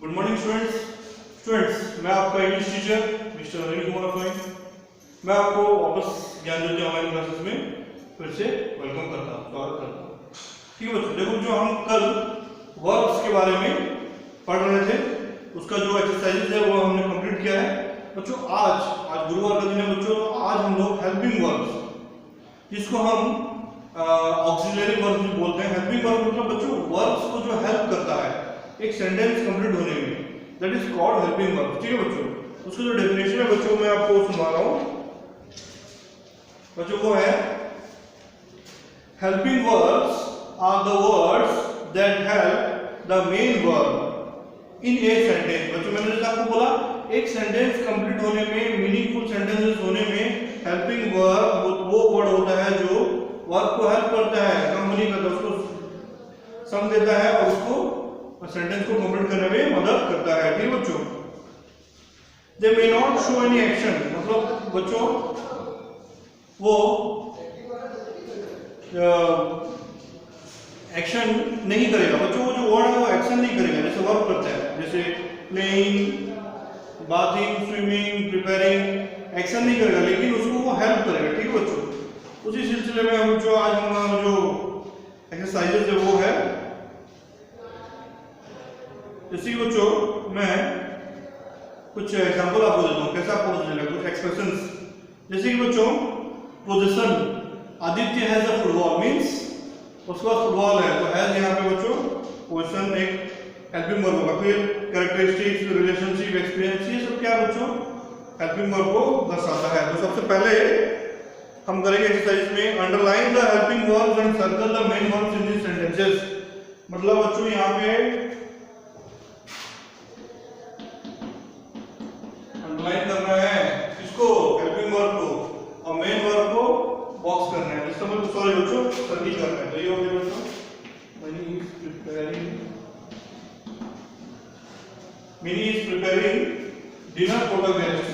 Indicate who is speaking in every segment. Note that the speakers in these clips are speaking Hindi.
Speaker 1: गुड मॉर्निंग स्टूडेंट्स मैं आपका English teacher mister Anil Kumar अफवाई मैं आपको वापस ज्ञान ज्योति ऑनलाइन क्लासेस में फिर से वेलकम करता हूँ, स्वागत करता हूँ। ठीक है बच्चों, देखो जो हम कल वर्ब्स के बारे में पढ़ रहे थे उसका जो एक्सरसाइजेज है वो हमने कंप्लीट किया है। बच्चों आज गुरुवार का दिन है बच्चों, तो आज हम लोग हेल्पिंग वर्ब्स जिसको हम ऑक्सिलरी वर्ब्स भी बोलते हैं। हेल्पिंग वर्ब मतलब बच्चों वर्ब्स को जो हेल्प करता है एक सेंटेंस कंप्लीट होने में, that is called helping verb. ठीक है बच्चों, उसका जो डेफिनेशन है बच्चों मैं आपको सुना रहा हूं बच्चों, वो है helping verbs are the words that help the main verb in a sentence. बच्चों मैंने जैसे आपको बोला एक सेंटेंस कंप्लीट होने में, मीनिंगफुल सेंटेंसेस होने में हेल्पिंग वर्ब वो वर्ड होता है जो वर्ब को हेल्प करता है, कंपनी करता है, उसको सम देता है और उसको सेंटेंस को कंप्लीट करने में मदद करता है। ठीक है बच्चों, they may not show any action, मतलब बच्चों वो एक्शन नहीं करेगा। बच्चों वो जो वर्ड है वो एक्शन नहीं करेगा, जैसे वर्ब करता है, जैसे playing, bathing, swimming, preparing, action नहीं करेगा लेकिन उसको वो हेल्प करेगा। ठीक है बच्चों, उसी सिलसिले में हम जो आज हमारा जो एक्सरसाइजेज है वो है, जैसे कि बच्चों मैं कुछ एग्जांपल आपको देता हूँ कैसे आपको पता चलेगा, कुछ एक्सप्रेशंस। जैसे कि बच्चों position, Aditya has a football means उसके पास फुटबॉल है, तो हैज यहाँ पे बच्चों पोजीशन एक हेल्पिंग वर्ब होगा। फिर कैरेक्टरिस्टिक्स, रिलेशनशिप, एक्सपीरियंस, ये सब क्या बच्चों हेल्पिंग वर्ब को दर्शाता है। तो सबसे पहले हम करेंगे एक्सरसाइज में underline the helping verbs and circle the main verbs in this sentences. मतलब बच्चों यहाँ पे अंडरलाइन करना है किसको, हेल्पिंग वर्ब को, और मेन वर्ब को बॉक्स करना है, जिसका मतलब सॉरी बच्चों सर्किल करना है। तो ये हो गया बच्चों mini is preparing dinner for the guest.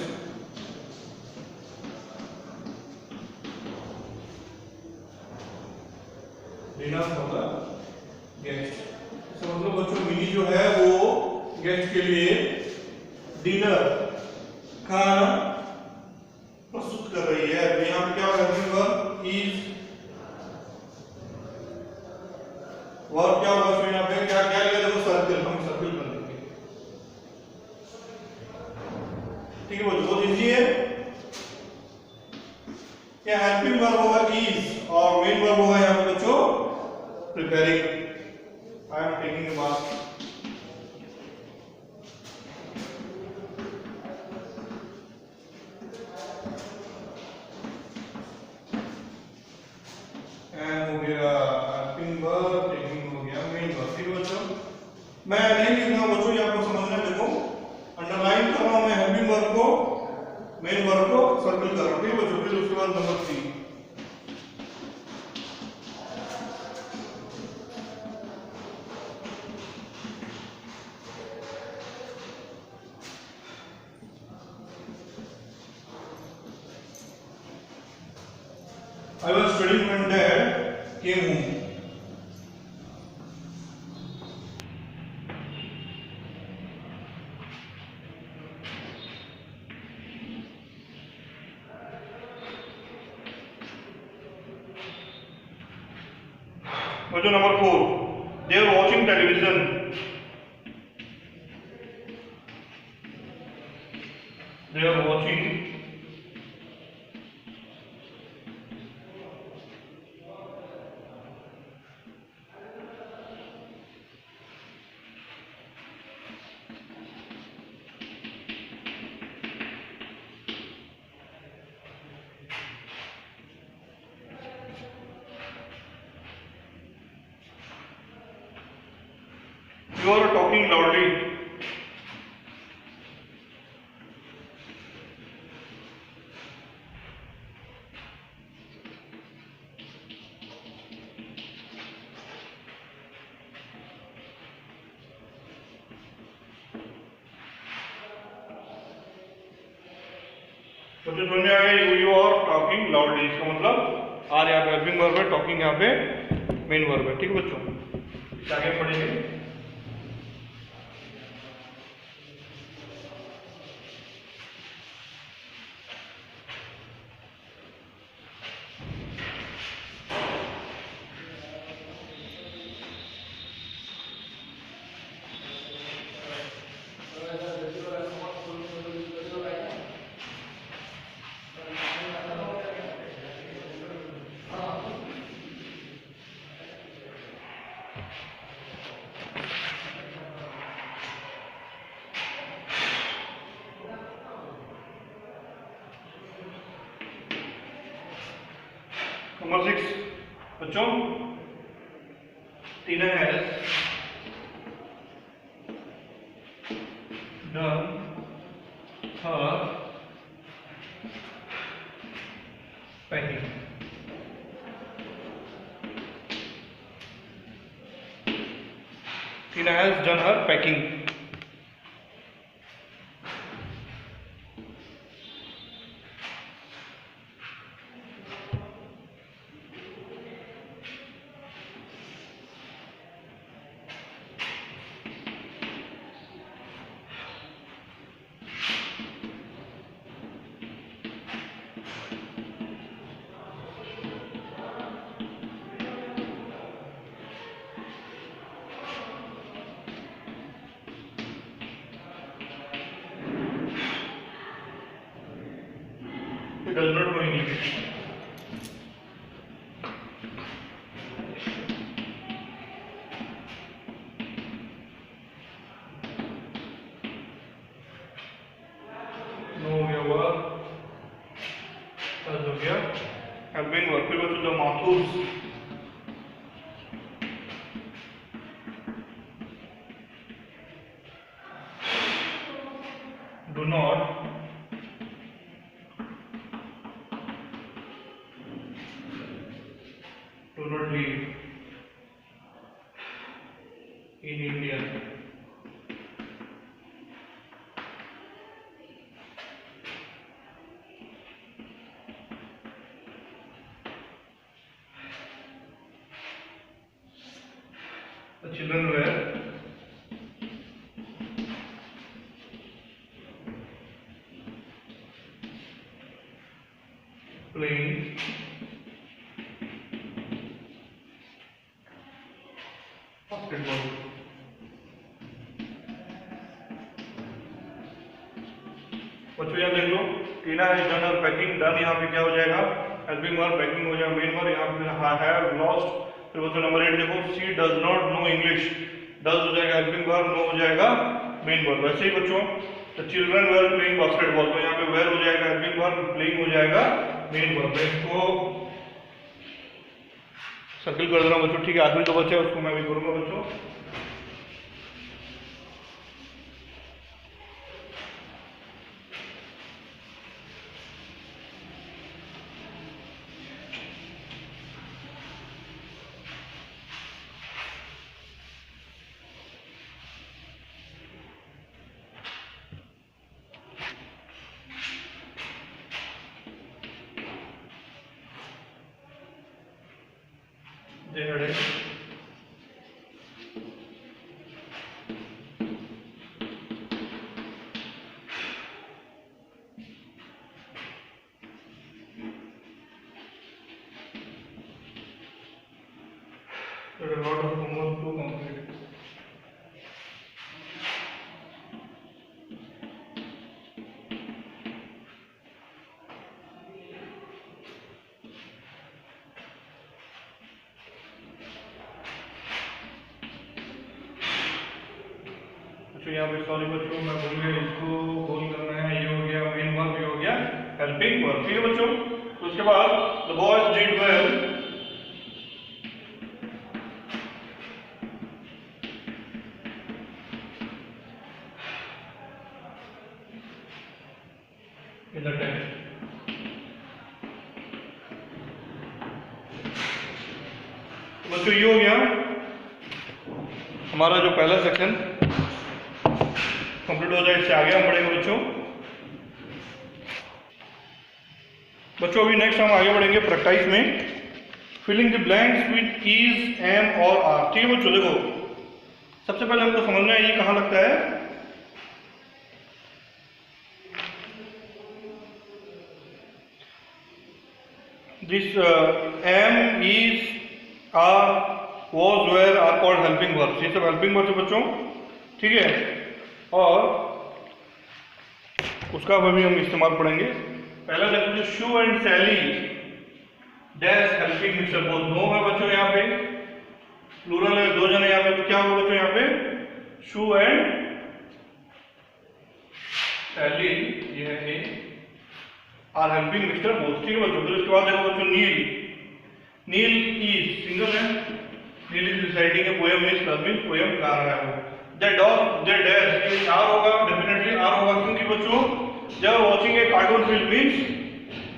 Speaker 1: Dinner for the guest, इसका मतलब बच्चों मिनी जो है वो गेस्ट के लिए डिनर खाना प्रस्तुत कर रही है। तो यहाँ पे क्या हेल्पिंग वर्ब इज, वर्ब क्या होगा यहाँ पे, क्या क्या लिखा देखो सर्किल, हम सर्किल कर देंगे। ठीक है बहुत इजी है। क्या हेल्पिंग वर्ब होगा इज और मेन वर्ब होगा यहाँ पे बच्चों preparing, I am taking a bath. मैं नहीं लिख रहा हूं बच्चों, ये आपको समझना है। देखो अंडरलाइन कर रहा हूं मैं हेल्पिंग वर्ब को, मेन वर्ब को सर्किल कर रहा हूं। ठीक है बच्चों, फिर उसके बाद number 3 I was studying when dad came home. Question number 4. They are watching television. They are watching You are talking loudly. तो समझ में आया, यू आर टॉकिंग लाउडली, इसका मतलब आर यहाँ पे हेल्पिंग वर्ब है, टॉकिंग यहाँ पे मेन वर्ब है। ठीक है बच्चों, आगे पढ़ेंगे। नंबर 6 बच्चों, Tina has done her packing. Tina has done her packing. He does not know English. No हो गया हुआ, हो गया helping verb। फिर बच्चों जो माथूस, do not leave in India। The children were playing basketball। बच्चों यहाँ देख लो, टीना है डन और पैकिंग। डन यहाँ पे क्या हो जाएगा, हेल्पिंग वर्ब, पैकिंग हो जाएगा मेन वर्ब। यहाँ पे हैव लॉस्ट। फिर बच्चों नंबर 8 देखो, she does not know English. Does हो जाएगा हेल्पिंग वर्ब, नो हो जाएगा मेन वर्ब। वैसे ही बच्चों the children were playing basketball, तो यहाँ पे वेर हो जाएगा हेल्पिंग वर्ब, प्लेइंग हो जाएगा मेन वर्ब। इसको सर्किल कर देना बच्चों, ठीक है। आखिरी तो बच्चे उसको मैं भी करूंगा बच्चों। They had it। There are a lot of homework to complete। अच्छा यहाँ पे सॉरी बच्चों, मैं भूल गया, इसको गोल करना है। ये हो गया मेन वर्ब, ये हो गया हेल्पिंग वर्ब, ठीक है बच्चों। तो उसके बाद the boys did well in the test. बच्चों ये हो गया हमारा जो पहला सेक्शन कंप्लीट हो जाए, इससे आगे हम बढ़ेंगे बच्चों। बच्चों अभी नेक्स्ट हम आगे बढ़ेंगे प्रैक्टिस में, filling the blanks with is, am और आर। ठीक है बच्चों, देखो सबसे पहले हमको समझना है ये कहाँ लगता है। This am, is, are, was, were are called helping verbs. ये सब हेल्पिंग वर्ब्स बच्चों, ठीक है। और उसका भी हम इस्तेमाल पढ़ेंगे। पहला देखो, Sue and Sally dash helping mister both. No है बच्चों यहाँ पे, प्लूरल है, दो जने यहाँ पे, तो क्या होगा बच्चों यहाँ पे, शू एंड सैली, ये है आर हेल्पिंग मिस्टर बोथ। ठीक है बच्चों। फिर उसके बाद देखो बच्चों, नील नील इज सिंगल है, Neel is reciting a poem means plus means poem गा रहा है। दैट डॉग दैट डैश, ये आर होगा, डेफिनेटली आर होगा, क्योंकि बच्चों जब watching a cartoon film means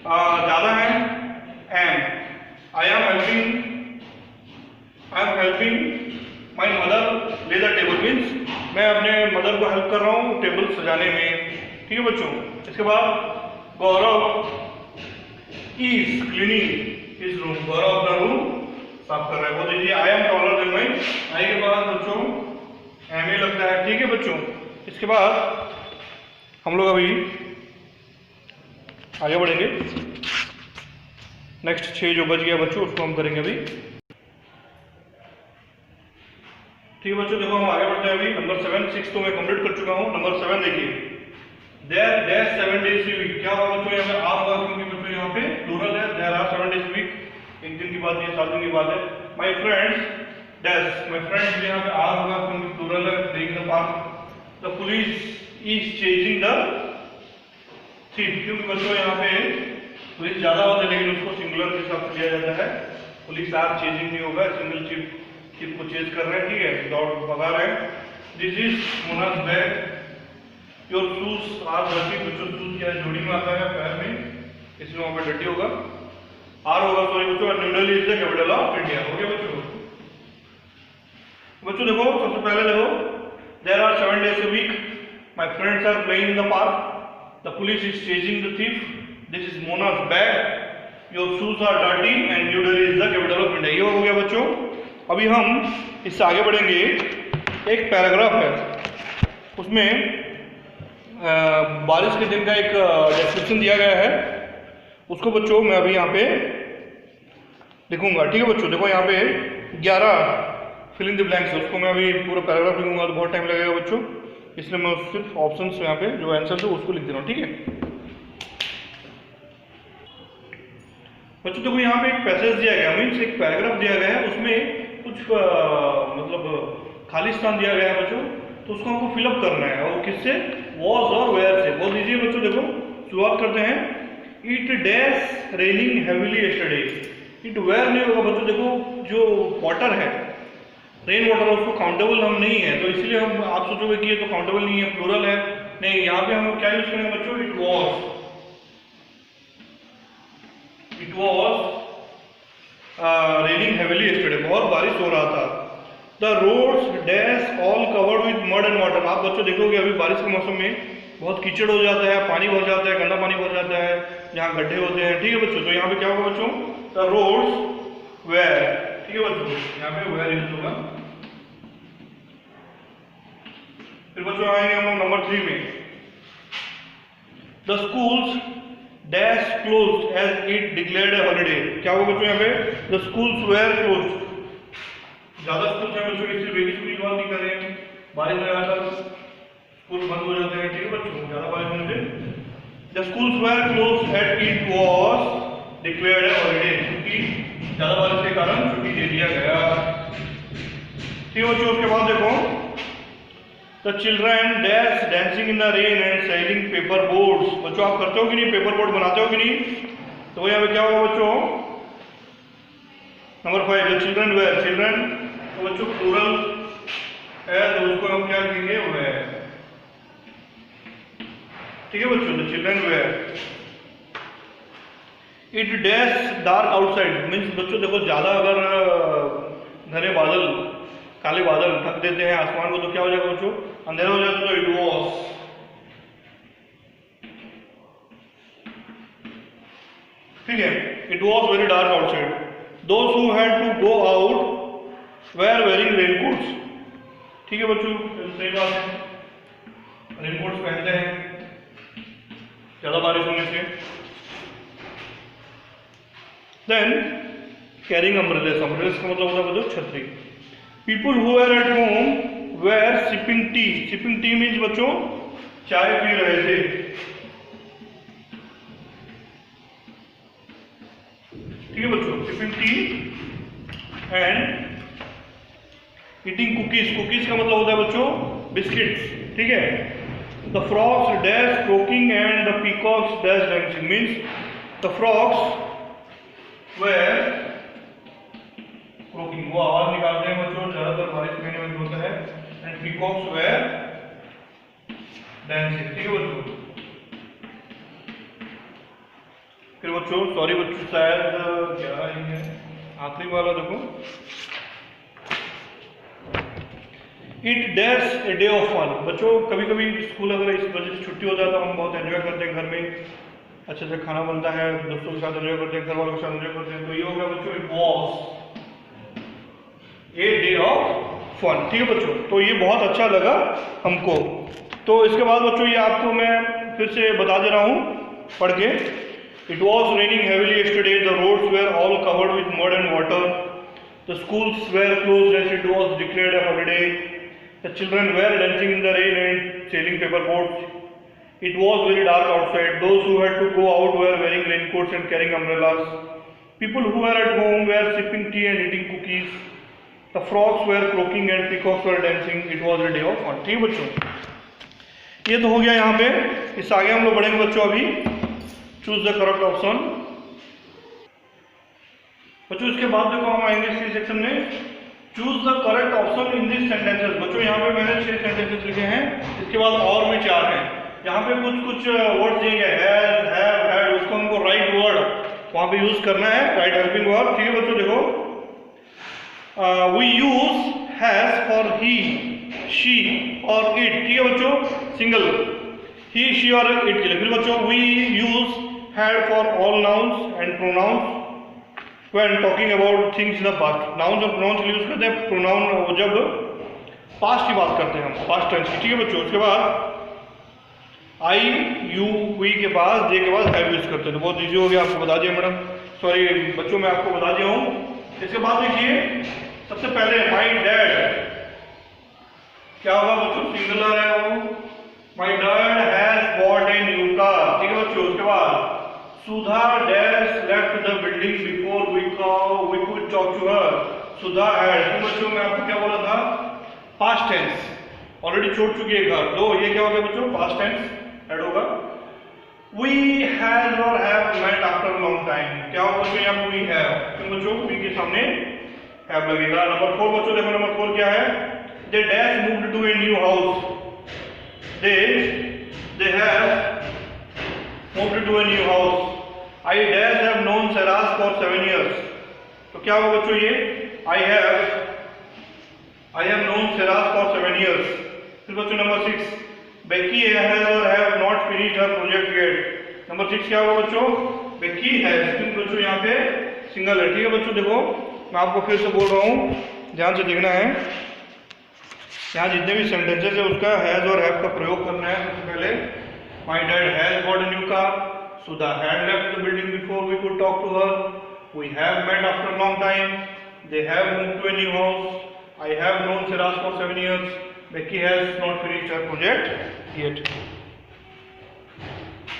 Speaker 1: ज्यादा है am. I am helping my mother lay the table means मैं अपने मदर को हेल्प कर रहा हूँ टेबल सजाने में। ठीक है बच्चों, इसके बाद गौरव इज क्लीनिंग हिज रूम, गौरव अपना रूम साफ कर रहा है। वो देखिए आई एम टॉलर देन माई, आई के बाद बच्चों एम ए लगता है। ठीक है बच्चों, इसके बाद हम लोग अभी आगे बढ़ेंगे। नेक्स्ट 6 जो बच गया बच्चों उसको हम करेंगे अभी। ठीक है बच्चों, देखो हम आगे बढ़ते हैं अभी। नंबर 7, 6 तो मैं कंप्लीट कर चुका हूँ। नंबर 7 देखिए, देयर डैश 7 डेज वीक, क्या होगा बच्चों यहाँ पे आ होगा, क्योंकि बच्चों यहाँ पे प्लूरल है। देयर आर 7 डेज वीक, एक दिन की बात है, 7 दिन की बात है। My friends dash, my friends यहाँ पे आ होगा क्योंकि प्लूरल है। Taking the park, the police is chasing the thief, क्योंकि बच्चों यहाँ पे पुलिस ज्यादा होता है लेकिन उसको सिंगुलर के साथ लिया जाता है। पुलिस आर चेजिंग नहीं होगा, सिंगल चीफ को चेज कर रहे हैं। ठीक है, दौड़ भगा रहे हैं। This is Mona's bag, your shoes are dirty, बच्चों शूज क्या है, जोड़ी में आता है पैर में, इसलिए वहां पे डर्टी होगा। आर होगा सॉरी बच्चों, New Delhi is the capital of India. हो गया बच्चों। बच्चों देखो सबसे पहले देखो, there are 7 days a week, my friends are playing in the park, the police is chasing the thief, this is Mona's bag, your shoes are dirty and New Delhi is the capital of India। ये हो गया बच्चों। अभी हम इससे आगे बढ़ेंगे। एक पैराग्राफ है, उसमें बारिश के दिन का एक डिस्क्रिप्शन दिया गया है, उसको बच्चों मैं अभी यहाँ पे लिखूंगा। ठीक है बच्चों, देखो यहाँ पे 11 फिल इन द ब्लैंक्स है, उसको मैं अभी पूरा पैराग्राफ लिखूंगा तो बहुत टाइम लगेगा बच्चों, इसलिए मैं सिर्फ ऑप्शंस यहाँ पे जो आंसर है उसको लिख दे रहा हूँ। ठीक है बच्चों, देखो यहाँ पे एक पैसेज दिया गया, मीन्स एक पैराग्राफ दिया गया है, उसमें कुछ मतलब खाली स्थान दिया गया है बच्चों, तो उसको हमको फिलअप करना है। और किससे, वॉज और वेयर से। बोल दीजिए बच्चों, देखो शुरुआत करते हैं। It dash raining heavily yesterday, it were नहीं होगा बच्चों, देखो जो वाटर है रेन वाटर उसको काउंटेबल हम नहीं है, तो इसलिए हम आप सोचोगे कि ये तो काउंटेबल नहीं है, प्लूरल है। नहीं, यहाँ पे हम क्या यूज करेंगे बच्चों, it was raining heavily yesterday, बहुत बारिश हो रहा था। The roads dash all covered with mud and water, आप बच्चों देखोगे अभी बारिश के मौसम में बहुत कीचड़ हो जाता है, पानी भर जाता है, गंदा पानी भर जाता है, जहाँ गड्ढे होते हैं। ठीक है बच्चों, तो यहाँ पे क्या होगा बच्चों, द रोड्स वेयर। ठीक है बच्चों, यहाँ पे वेयर यूज होगा। फिर बच्चों आएंगे हम नंबर 3 में। The schools dash closed as it declared a holiday, क्या होगा बच्चों यहाँ पे, द स्कूल्स वेयर क्लोज्ड, ज्यादा स्कूल्स हैं बच्चों, इसलिए बेबी स्कूल की बात नहीं कर रहे हैं, बारिश में ज्यादातर स्कूल बंद हो जाते हैं। ठीक है बच्चों, ज्यादा बारिश होने से। The schools were closed at it was declared a holiday, क्योंकि ज्यादा बारिश के कारण छुट्टी दे दिया गया। ठीक है बच्चों, उसके बाद देखो, the children dash dancing in the rain and selling paper boards, बच्चों आप करते हो कि नहीं, पेपर बोर्ड बनाते हो कि नहीं, तो यहाँ पे क्या होगा बच्चों, number 5 the children were, children तो बच्चों प्लूरल है तो उसको हम क्या लिखेंगे, वेयर। ठीक है बच्चों, the children were. It dash dark outside, means बच्चों देखो ज्यादा अगर घने बादल, काले बादल ढक देते हैं आसमान को, तो क्या हो जाएगा बच्चों, अंधेरा हो जाता है। तो इट वॉज, ठीक है, it was very dark outside. Those who had to go out were wearing raincoats, ठीक है बच्चों, सही बात है, रेनकोट्स पहनते हैं ज्यादा बारिश होने से। देन कैरिंग अम्ब्रेलास, अम्ब्रेलास का मतलब होता है बच्चों छतरी। People who are at home were sipping tea, sipping tea means बच्चों चाय पी रहे थे। ठीक है बच्चों, sipping tea and eating cookies, cookies का मतलब होता है बच्चों बिस्किट्स। ठीक है, the frogs dash croaking and the peacocks dash dancing, means the frogs were croaking, वो आवाज निकालते हैं बच्चों, ज्यादातर बारिश महीने में होता है। एंड पीकॉक्स वेयर डांसिंग, ठीक है बच्चों। फिर बच्चों सॉरी बच्चों शायद क्या है आखिरी वाला देखो, it dash a day of fun. बच्चों कभी कभी स्कूल अगर इस वजह से छुट्टी हो जाए तो हम बहुत एंजॉय करते हैं, घर में अच्छे से खाना बनता है, दोस्तों के साथ एंजॉय करते हैं, घर वालों के साथ एंजॉय करते हैं। तो ये हो गया बच्चों it was a day of fun, ठीक है बच्चों। तो ये बहुत अच्छा लगा हमको। तो इसके बाद बच्चों ये आपको मैं फिर से बता दे रहा हूँ पढ़ के। It was raining heavily yesterday, the roads were all covered with mud and water, the schools were closed as it was declared a holiday, the children were dancing in the rain and sailing paper boats. It was very dark outside. Those who had to go out were wearing raincoats and carrying umbrellas. People who were at home were sipping tea and eating cookies. The frogs were croaking and peacocks were dancing. It was a day of fun. ठीक है बच्चों, ये तो हो गया यहाँ पे। इस आगे हम लोग बढ़ेंगे बच्चों। अभी चूज द करेक्ट ऑप्शन। बच्चों इसके बाद देखो हम आएंगे इसी सेक्शन में, choose the correct option in this sentences. बच्चों यहाँ पे मैंने 6 सेंटेंसेस लिखे हैं, इसके बाद और भी 4 हैं। यहाँ पे कुछ वर्ड्स दिए हैज, हैव, हैड, उसको हमको राइट वर्ड वहाँ पे यूज करना है, राइट हेल्पिंग वर्ड, ठीक है बच्चों। देखो we use has for he, she और इट, ठीक है बच्चों, सिंगल ही, शी और इट के लिए। फिर बच्चों we use had for all nouns and pronouns when talking about things in the past। Nouns और प्रोनाउंस के लिए यूज करते हैं प्रोनाउन जब पास्ट की बात करते हैं हम, पास्ट टेंस की, ठीक है बच्चों। उसके बाद आई, यू, वी के पास, जे के पास हैव यूज करते हैं। तो बहुत इजी हो गया, आपको बता दिया मैडम, सॉरी बच्चों मैं आपको बता दिया हूँ। इसके बाद देखिए सबसे पहले माई डैड, क्या होगा बच्चों, सिंगुलर है वो, my dad has bought a new car, ठीक है बच्चों। उसके बाद Sudha dash left the building before we could talk to her, Sudha had, तो बच्चों मैं आपको क्या बोला था, पास्ट टेंस, ऑलरेडी छोड़ चुकी है घर। तो ये क्या हो गया बच्चों, पास्ट टेंस ऐड होगा। वी हैज और have met after long time, क्या होगा बच्चों, यहाँ वी हैव, तो बच्चों वी के सामने हैव लगेगा। नंबर 4 बच्चों देखो, नंबर 4 क्या है, they dash moved to a new house, they have moved to a new house। I dash have known Saras for 7 years, तो क्या होगा बच्चों ये, I have known Saras for 7 years। फिर बच्चों number 6, Becky has or have not finished her project yet। Number 6 क्या होगा बच्चों, Becky has, क्योंकि बच्चों यहाँ पे सिंगल है, ठीक है बच्चों। देखो मैं आपको फिर से बोल रहा हूँ, ध्यान से देखना है, यहाँ जितने भी सेंटेंसेस है उसका हैज और हैव का प्रयोग करना है। सबसे पहले my dad has bought a new car, Sudha had left the building before we could talk to her, we have met after long time, they have moved to a new house, I have known Siraj for 7 years, Becky has not finished her project yet.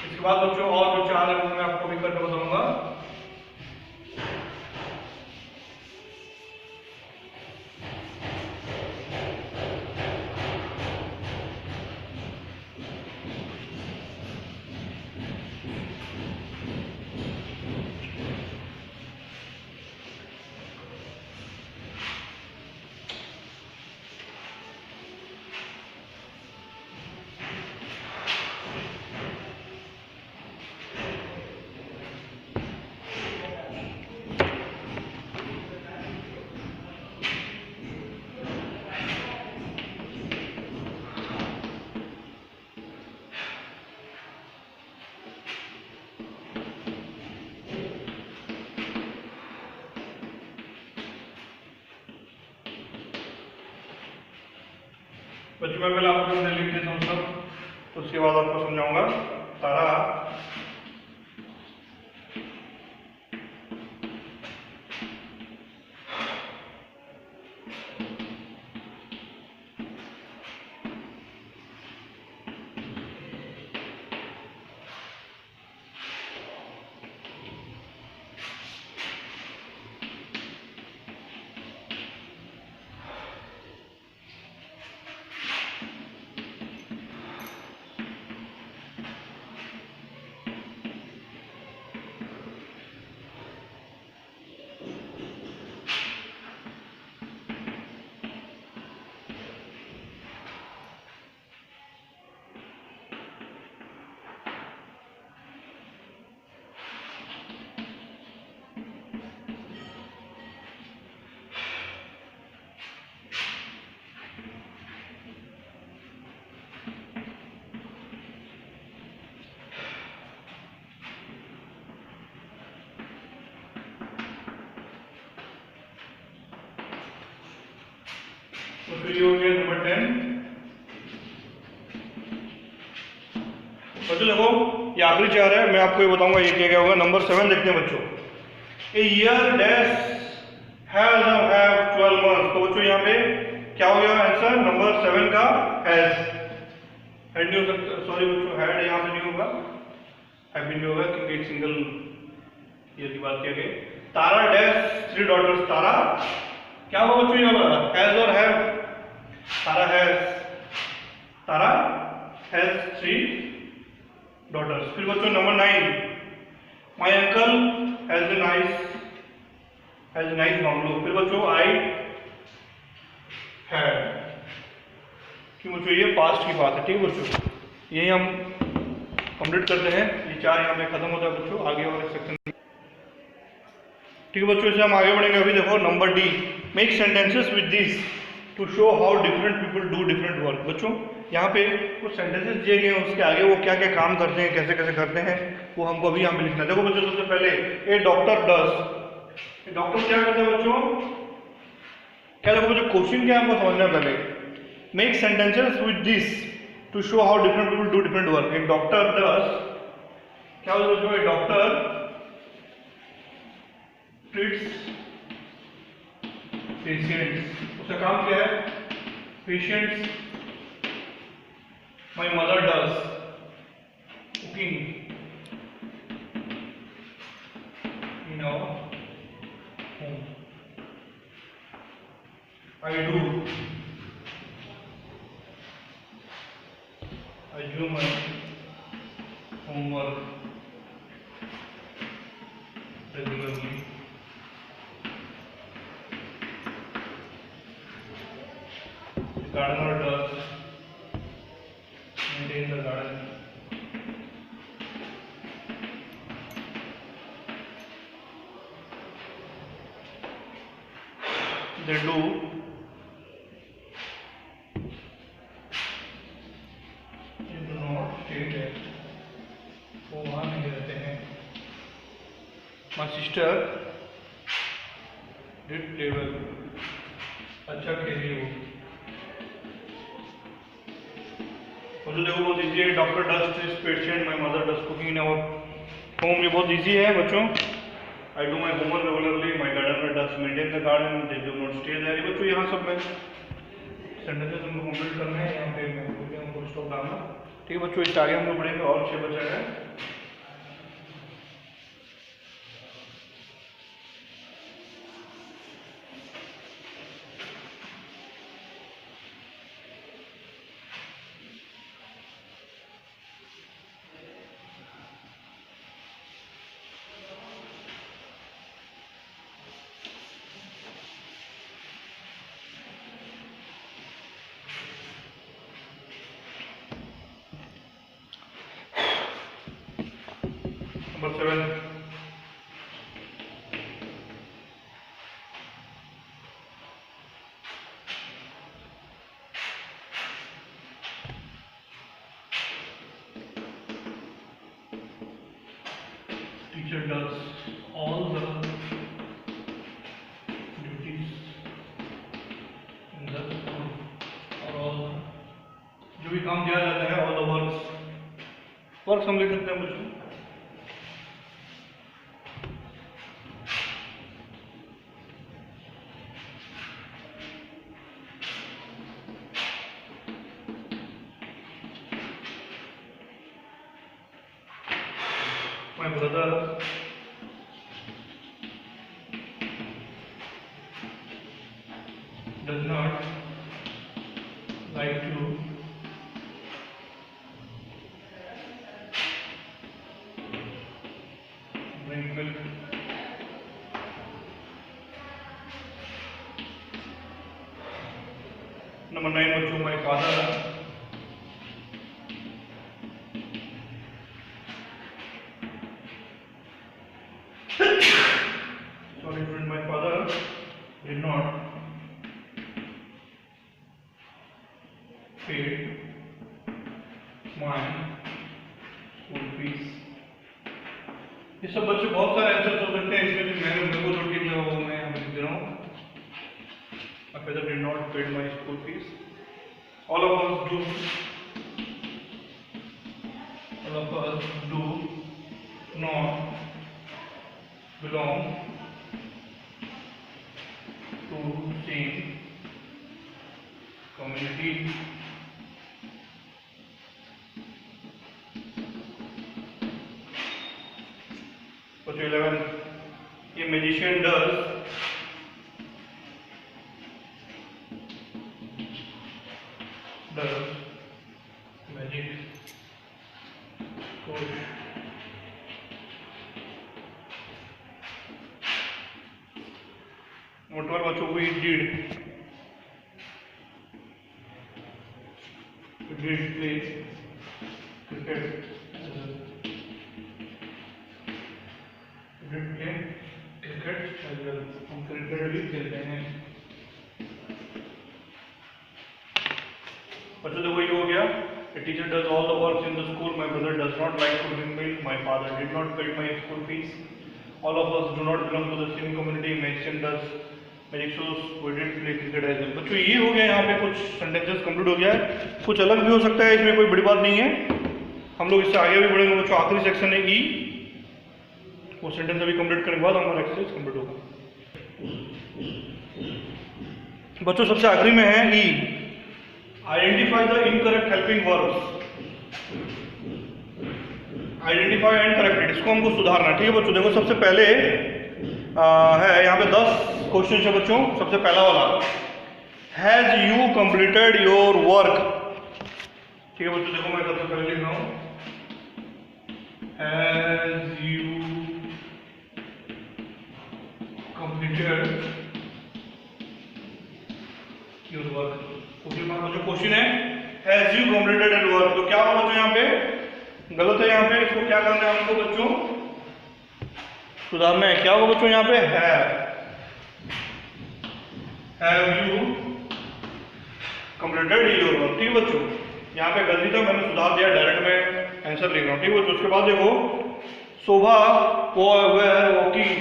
Speaker 1: इसके बाद बच्चों और जो 4 है मैं आपको भी करके बताऊंगा। बच्चों मैं पहले आपको लिख देता हूँ सब, उसके बाद आपको समझाऊंगा सारा। बच्चों ये हो गया नंबर 10। बच्चों देखो ये आखिरी 4 है, मैं आपको ये बताऊंगा ये क्या क्या होगा। नंबर 7 देखते हैं बच्चों। ए ईयर डैश हैज और हैव 12 मंथ्स। तो बच्चों यहाँ पे क्या हो गया आंसर नंबर 7 का हैज। हैड नहीं हो सकता, सॉरी बच्चों हैड यहाँ पे नहीं होगा, हैव भी नहीं होगा क्योंकि एक सिंगल ईयर की बात किया गई। तारा डैश 3 डॉटर्स। तारा क्या होगा बच्चों यहाँ पर हैज और हैव। Tara has 3 daughters. फिर बच्चों number 9 my uncle has a nice bungalow. फिर बच्चों आई हैड। क्यों बच्चों ये पास्ट की बात है, ठीक है बच्चों। यही हम कंप्लीट करते हैं, ये 4 यहाँ पे खत्म होता है बच्चों। आगे और सेक्शन ठीक है बच्चों, इसे हम आगे बढ़ेंगे। अभी देखो number D make sentences with this to show how different people do different work. बच्चों यहाँ पे कुछ सेंटेंसेस दिए गए हैं, उसके आगे वो क्या क्या काम करते हैं, कैसे कैसे करते हैं, वो हमको अभी यहाँ पे लिखना है। देखो बच्चों सबसे पहले ए डॉक्टर डज। डॉक्टर क्या करते हैं बच्चों, क्या देखो बच्चों क्वेश्चन क्या हमको समझना पहले। Make sentences with this to show how different people do different work. A doctor does क्या होता है बच्चों, ए डॉक्टर ट्रीट्स पेशेंट्स। उसका काम क्या है, patients. My mother does cooking in our home. I do my homework regularly. Gardener does maintain the garden. They do not stay there. वो वहाँ नहीं रहते हैं। My sister did play well. अच्छा खेली वो। और जो देखो बहुत इजी है, doctor does treats patient, my mother does cooking in our home. ये बहुत इजी है बच्चों। I do my homework regularly, my gardener does maintain the garden, they do not stay there. ये बच्चों यहाँ सब में सेंटेंसेस हमको कंप्लीट करना है, यहाँ पे मैं बोल रहा हूँ फुल स्टॉप डालना। ठीक है बच्चों, इससे आगे हम लोग पढ़ेंगे और 6 बचा है। Number 7 teacher does all the duties in the school, और all जो भी काम दिया जाता है all the वर्क हम लिख सकते हैं बच्चों। My brother does not like to drink milk. Number 9 बच्चों, my father did not pay my school fees. ये सब बच्चों बहुत सारे आंसर हो सकते हैं, इसमें से मैंने मेरे को जो ठीक लगा वो मैं यहाँ पे लिख दे रहा हूँ। father did not pay my school fees. All of us do not belong to same community. Question 11. A magician does magic coach what बच्चों को did play cricket as well. हम क्रिकेट भी खेलते हैं बच्चों देखो ये हो गया. A teacher does all the work in the school. My brother does not like to drink milk. My father did not pay my school fees. All of us do not belong to the same community. Magician does magic shows. We did play cricket as well. बच्चों ये हो गया, यहाँ पे कुछ सेंटेंसेस कंप्लीट हो गया है. कुछ अलग भी हो सकता है, इसमें कोई बड़ी बात नहीं है. हम लोग इससे आगे भी बढ़ेंगे बच्चों. आखिरी सेक्शन है ई. वो सेंटेंस अभी कंप्लीट करने के बाद हमारा एक्सरसाइज कंप्लीट होगा. बच्चों सबसे आखिरी में है E. Identify the incorrect helping verbs. Identify and correct. इसको हमको सुधारना. ठीक है बच्चों. देखो सबसे पहले है यहाँ पे 10 क्वेश्चन है बच्चों. सबसे पहला वाला, has you completed your work. ठीक है बच्चों. देखो मैं सबसे पहले लिख रहा हूँ, has you completed your work. जो क्वेश्चन है has you completed your work, तो क्या होगा बच्चों यहाँ पे गलत है. यहाँ पे इसको क्या करना है हमको बच्चों, सुधारना है. क्या होगा बच्चों यहाँ पे have you completed your work. ठीक है बच्चों. यहाँ पे गलती था, मैंने सुधार दिया. डायरेक्ट में आंसर लिख रहा हूँ. ठीक है बच्चों. उसके बाद देखो Shobha were walking.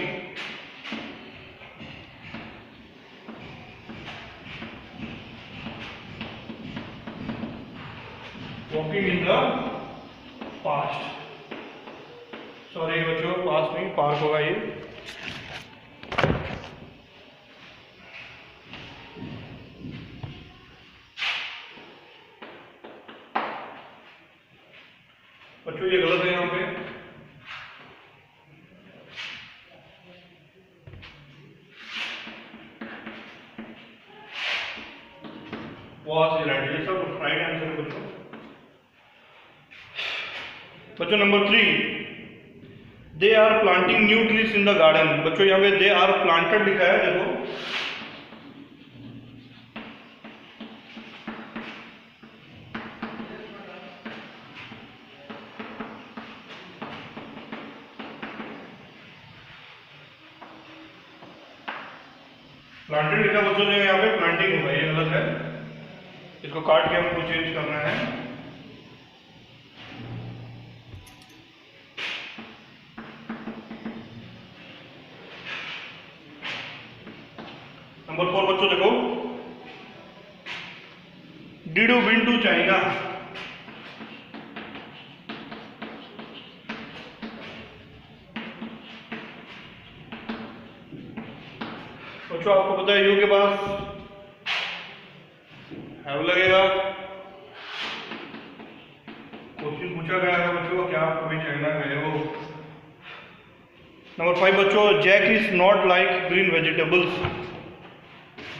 Speaker 1: Walking in the past. Sorry बच्चों, पास्ट नहीं पार्क होगा ये. बच्चों ये गलत है यहाँ पे. Was right. ये सब राइट आंसर है बच्चों. बच्चों number 3, they are planting new trees in the garden. बच्चों यहाँ पे दे आर प्लांटेड लिखा है. देखो प्लांटेड लिखा बच्चों, जो यहाँ पे प्लांटिंग होगा, ये गलत है. इसको काट के हमको चेंज करना है. नंबर 4 बच्चों देखो, did you win to China. बच्चों आपको पता है यू के पास हैव लगेगा. क्वेश्चन पूछा गया है बच्चों, क्या आप कभी चाइना गए हो. नंबर 5 बच्चों, Jack is not like green vegetables.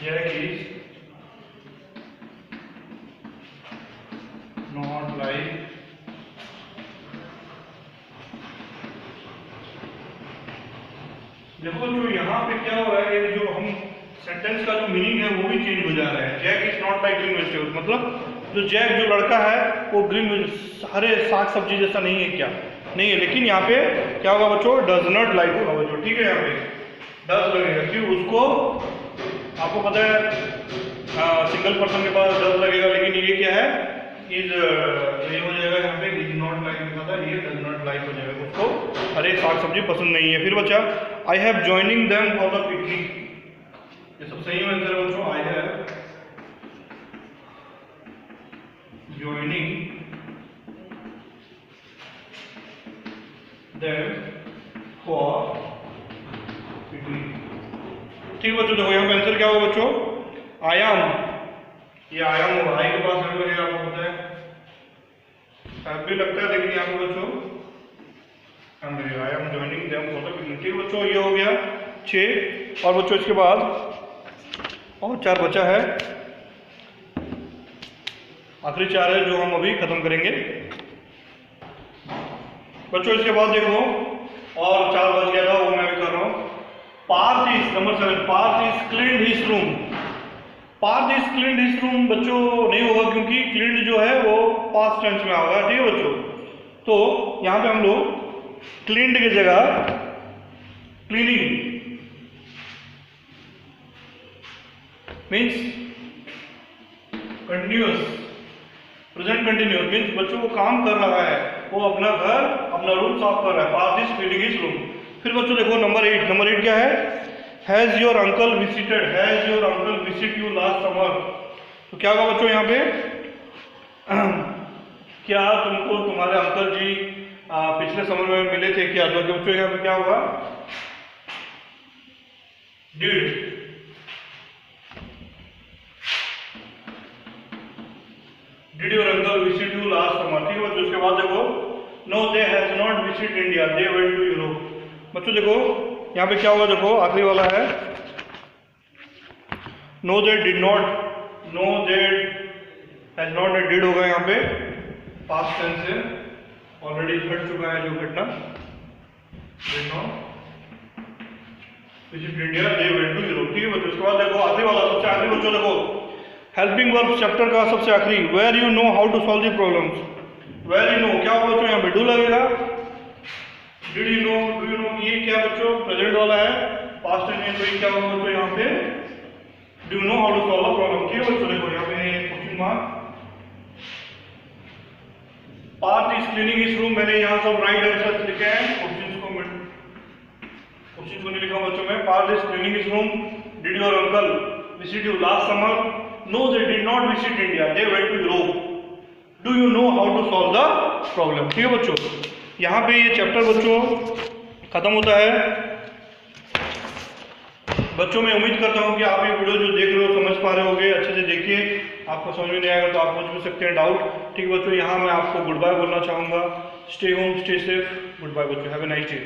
Speaker 1: Jack is not like देखो जो यहाँ पे क्या हो रहा है, जो हम सेंटेंस का जो मीनिंग है वो भी चेंज हो जा रहा है. Jack is not like green vegetable, मतलब जो जैक जो लड़का है वो ग्रीन हरे साग सब्जी जैसा नहीं है. क्या नहीं है, लेकिन यहाँ पे क्या होगा बच्चों, डज नॉट लाइक होगा बच्चों. ठीक है. यहाँ पे डज लगेगा. क्यों, उसको आपको पता है सिंगल पर्सन के पास डज लगेगा, लेकिन ये क्या है इज, ये हो जाएगा यहाँ पे इज नॉट लाइक लिखा था, ये डज नॉट लाइक हो जाएगा. उसको हरे साग सब्जी पसंद नहीं है. फिर बच्चा I have joining them for the picnic. ये सब सही आंसर है बच्चों. I have joining them for picnic। ठीक बच्चों, देखो यहाँ पे आंसर क्या होगा बच्चों, आयाम, ये आयाम होगा, आई के पास लगेगा, आपको पता है, भी लगता है, लेकिन यहाँ पे बच्चों I am joining them for the picnic. ठीक बच्चों, ये हो गया 6। और बच्चों इसके बाद और 4 बचा है, आखिरी 4 है जो हम अभी खत्म करेंगे बच्चों। इसके बाद देखो और 4 बच गया था, वो मैं भी कर रहा हूँ। Parth is number 7, Parth is cleaned his room. Parth is cleaned his room बच्चों नहीं होगा, क्योंकि क्लीन्ड जो है वो पास्ट टेंस में होगा। ठीक है बच्चों, तो यहाँ पे हम लोग क्लीन्ड की जगह cleaning means continuous, present continuous means बच्चों वो काम कर रहा है, वो अपना घर अपना रूम साफ कर रहा है। Parth is cleaning his room. फिर बच्चों देखो नंबर 8, नंबर 8 क्या है, has your uncle visited, has your uncle visit you last summer. तो क्या होगा बच्चों यहाँ पे, क्या तुमको तुम्हारे अंकल जी पिछले समर में मिले थे क्या? तो बच्चों यहाँ पे क्या होगा, did. Did your uncle visit you last summer. ठीक है बच्चों, उसके बाद देखो no they has not visit India, they went to Europe. बच्चों देखो यहाँ पे क्या होगा, देखो आखिरी वाला है, no they did not, no they has not, did होगा यहाँ पे पास्ट टेंस है, ऑलरेडी घट चुका है जो घटना, did not visit India, they went to Europe. ठीक है बच्चों, उसके बाद देखो आखिरी वाला, सबसे आखिरी बच्चों देखो हेल्पिंग वर्ब चैप्टर का सबसे आखिरी, where you know how to solve the problems. Where you know क्या होगा बच्चों, यहाँ पे डू लगेगा, did you know, do you know, ये क्या बच्चों प्रेजेंट वाला है, पास्ट टेंस में, तो ये क्या होगा बच्चों यहाँ पे do you know how to solve the problem. ठीक है बच्चों, देखो यहाँ पे question mark, Parth is cleaning his room, मैंने यहाँ सब राइट आंसर लिखे हैं, क्वेश्चन को नहीं लिखा बच्चों में। Parth is cleaning his room, did your uncle visit you last summer, no they did not visit India, they went to Europe, do you know how to solve the problem. ठीक है बच्चों, यहाँ पे ये चैप्टर बच्चों खत्म होता है। बच्चों मैं उम्मीद करता हूँ कि आप ये वीडियो जो देख रहे हो समझ पा रहे होगे, अच्छे से देखिए, आपको समझ में नहीं आएगा तो आप पूछ भी सकते हैं डाउट। ठीक है बच्चों, यहाँ मैं आपको गुड बाय बोलना चाहूँगा, stay home stay safe, goodbye बच्चों, हैव ए नाइस डे।